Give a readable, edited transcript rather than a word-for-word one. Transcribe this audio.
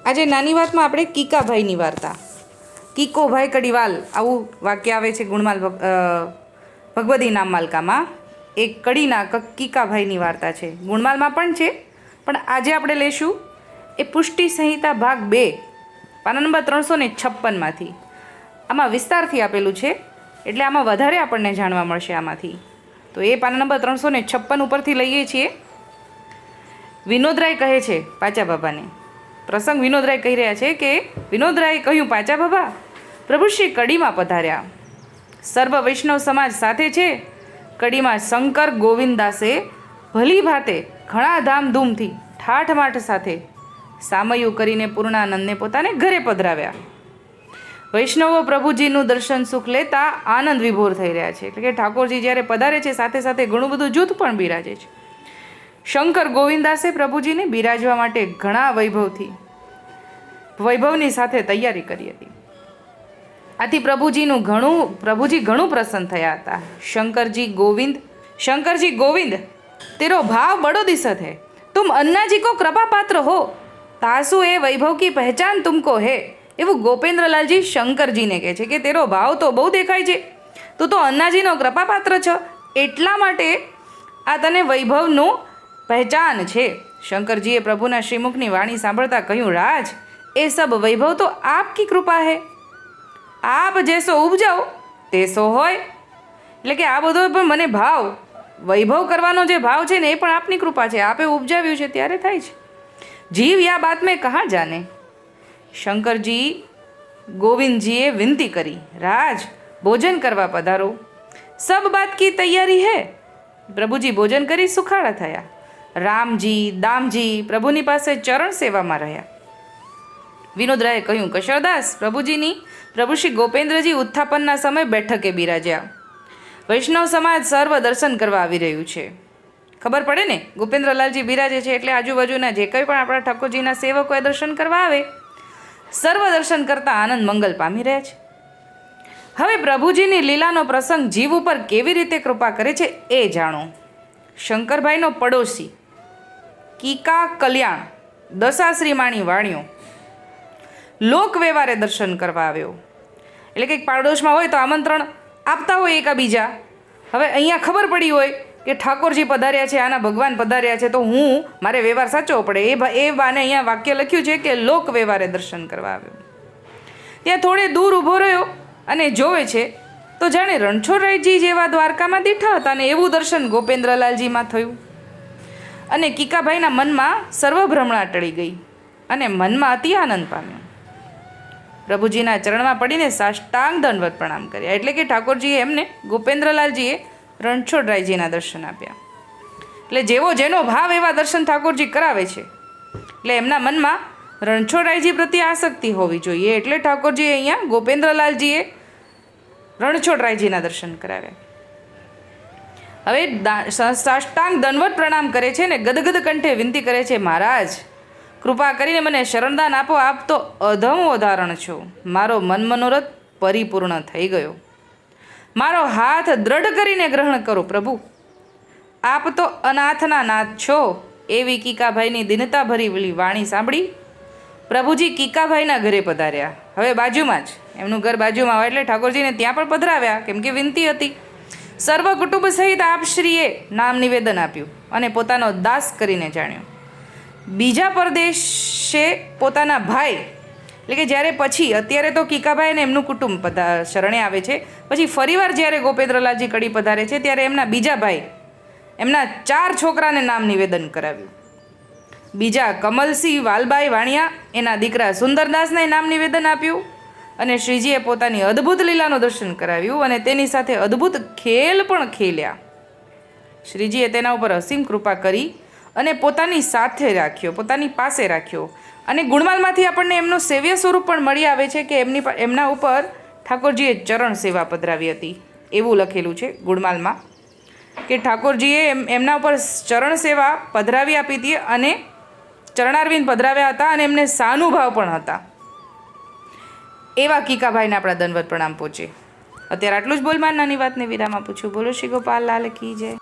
આજે નાની વાતમાં આપણે કીકાભાઈની વાર્તા, કીકોભાઈ કડીવાલ આવું વાક્ય આવે છે ગુણમાલ ભગવદી નામ માલકામાં. એક કડીના કીકાભાઈની વાર્તા છે, ગુણમાલમાં પણ છે, પણ આજે આપણે લઈશું એ પુષ્ટિ સંહિતા ભાગ 2 પાના નંબર 356માંથી. આમાં વિસ્તારથી આપેલું છે એટલે આમાં વધારે આપણને જાણવા મળશે આમાંથી. તો એ પાના નંબર 356 ઉપરથી લઈએ છીએ. વિનોદરાય કહે છે પાચા બાબાને, પ્રસંગ વિનોદરાય કહી રહ્યા છે કે વિનોદરાયે કહ્યું, પાચા બાબા, પ્રભુ શ્રી કડીમાં પધાર્યા. સર્વ વૈષ્ણવ સમાજ સાથે છે. કડીમાં શંકર ગોવિંદાસે ભલી ભાતે ઘણા ધામધૂમથી ઠાઠમાઠ સાથે સામયું કરીને પૂર્ણાનંદને પોતાને ઘરે પધરાવ્યા. વૈષ્ણવો પ્રભુજીનું દર્શન સુખ લેતા આનંદ વિભોર થઈ રહ્યા છે. એટલે કે ઠાકોરજી જ્યારે પધારે છે સાથે સાથે ઘણું બધું જૂથ પણ બિરાજે છે. શંકર ગોવિંદાસે પ્રભુજીને બિરાજવા માટે ઘણા વૈભવની સાથે તૈયારી કરી હતી. આથી પ્રભુજી ઘણું પ્રસન્ન થયા હતા. શંકરજી ગોવિંદ તેરો ભાવ બડો દિસત है, तुम अन्ना जी को कृपा पात्र हो, तासु ए वैभव की पहचान तुमको है. એવું ગોપેન્દ્રલાલજી શંકરજીને કહે છે કે તેરો ભાવ તો બહુ દેખાય છે, તું તો અન્નાજીનો કૃપાપાત્ર છો, એટલા માટે આ તને વૈભવનું પહેચાન છે. શંકરજીએ પ્રભુના શ્રીમુખની વાણી સાંભળતા કહ્યું, રાજ, એ સબ વૈભવ તો આપકી કૃપા હે, આપ જેસો ઉપજાઓ તેસો હોય. એટલે કે આ બધો પણ મને ભાવ, વૈભવ કરવાનો જે ભાવ છે ને એ પણ આપની કૃપા છે, આપે ઉપજાવ્યું છે ત્યારે થાય છે. જીવ યા બાત મેં કહા જાને. શંકરજી ગોવિંદજીએ વિનંતી કરી, રાજ, ભોજન કરવા પધારો, સબ બાત કી તૈયારી હે. પ્રભુજી ભોજન કરી સુખાડા થયા. રામજી દામજી પ્રભુની પાસે ચરણ સેવામાં રહ્યા. વિનોદરાયે કહ્યું, કશરદાસ, પ્રભુ શ્રી ગોપેન્દ્રજી ઉત્થાપનના સમય બેઠકે બિરાજ્યા. વૈષ્ણવ સમાજ સર્વ દર્શન કરવા આવી રહ્યું છે. ખબર પડે ને, ગોપેન્દ્રલાલજી બિરાજે છે એટલે આજુબાજુના જે કંઈ પણ આપણા ઠાકોરજીના સેવકોએ દર્શન કરવા આવે, સર્વ દર્શન કરતા આનંદ મંગલ પામી રહ્યા છે. હવે પ્રભુજીની લીલાનો પ્રસંગ જીવ ઉપર કેવી રીતે કૃપા કરે છે એ જાણો. શંકરભાઈનો પડોશી કીકા કલ્યાણ દશાશ્રીમાણી વાણિયો લોક વ્યવહારે દર્શન કરવા આવ્યો. એટલે કે પાડોશમાં હોય તો આમંત્રણ આપતા હોય એકાબીજા. હવે અહીંયા ખબર પડી હોય કે ઠાકોરજી પધાર્યા છે, આના ભગવાન પધાર્યા છે, તો મારે વ્યવહાર સાચવો પડે. એ બાને અહીંયા વાક્ય લખ્યું છે કે લોક વ્યવહારે દર્શન કરવા આવ્યો. ત્યાં થોડે દૂર ઊભો રહ્યો અને જોવે છે તો જાણે રણછોડરાયજી જેવા દ્વારકામાં દીઠા હતા અને એવું દર્શન ગોપેન્દ્રલાલજીમાં થયું. અને કીકાભાઈના મનમાં સર્વભ્રમણા ટળી ગઈ અને મનમાં અતિ આનંદ પામ્યો. પ્રભુજીના ચરણમાં પડીને સાષ્ટાંગ દંડવત પ્રણામ કર્યા. એટલે કે ઠાકોરજીએ એમને, ગોપેન્દ્રલાલજીએ રણછોડરાયજીના દર્શન આપ્યા. એટલે જેવો જેનો ભાવ એવા દર્શન ઠાકોરજી કરાવે છે. એટલે એમના મનમાં રણછોડરાયજી પ્રત્યે આસક્તિ હોવી જોઈએ. એટલે ઠાકોરજીએ અહીંયા ગોપેન્દ્રલાલજીએ રણછોડરાયજીના દર્શન કરાવ્યા. હવે સાષ્ટાંગ દંડવત પ્રણામ કરે છે ને ગદગદ કંઠે વિનંતી કરે છે, મહારાજ, કૃપા કરીને મને શરણદાન આપો, આપ તો અધમ ઉદાહરણ છો. મારો મન મનોરથ પરિપૂર્ણ થઈ ગયો. મારો હાથ દ્રઢ કરીને ગ્રહણ કરો પ્રભુ, આપ તો અનાથના નાથ છો. એવી કીકાભાઈની દિનતા ભરી વાણી સાંભળી પ્રભુજી કીકાભાઈના ઘરે પધાર્યા. હવે બાજુમાં જ, એમનું ઘર બાજુમાં હોય એટલે ઠાકોરજીને ત્યાં પણ પધરાવ્યા, કેમ કે વિનંતી હતી. સર્વ કુટુંબ સહિત આપશ્રીએ નામ નિવેદન આપ્યું અને પોતાનો દાસ કરીને જાણ્યો. બીજા પરદેશે પોતાના ભાઈ, એટલે કે જ્યારે પછી અત્યારે તો કીકાભાઈ અને એમનું કુટુંબ શરણે આવે છે, પછી ફરીવાર જ્યારે ગોપેન્દ્રલાલજી કડી પધારે છે ત્યારે એમના બીજા ભાઈ, એમના 4 છોકરાને નામ નિવેદન કરાવ્યું. બીજા કમલસિંહ વાલબાઈ વાણિયા, એના દીકરા સુંદરદાસને નામ નિવેદન આપ્યું અને શ્રીજીએ પોતાની અદ્ભુત લીલાનું દર્શન કરાવ્યું અને તેની સાથે અદ્ભુત ખેલ પણ ખેલ્યા. શ્રીજીએ તેના ઉપર અસીમ કૃપા કરી અને પોતાની સાથે રાખ્યો, પોતાની પાસે રાખ્યો. અને ગુણમાલમાંથી આપણને એમનું સેવ્ય સ્વરૂપ પણ મળી આવે છે કે એમના ઉપર ઠાકોરજીએ ચરણ સેવા પધરાવી હતી. એવું લખેલું છે ગુણમાલમાં કે ઠાકોરજીએ એમના ઉપર ચરણ સેવા પધરાવી આપી હતી અને ચરણારવિંદ પધરાવ્યા હતા અને એમને સાનુભાવ પણ હતા. એવા કીકાભાઈને આપણા દંડવત પ્રણામ પહોંચે. અત્યારે આટલું જ બોલમાં નાની વાતને વિરામ આપું છું. બોલો શ્રી ગોપાલ લાલ કી જય.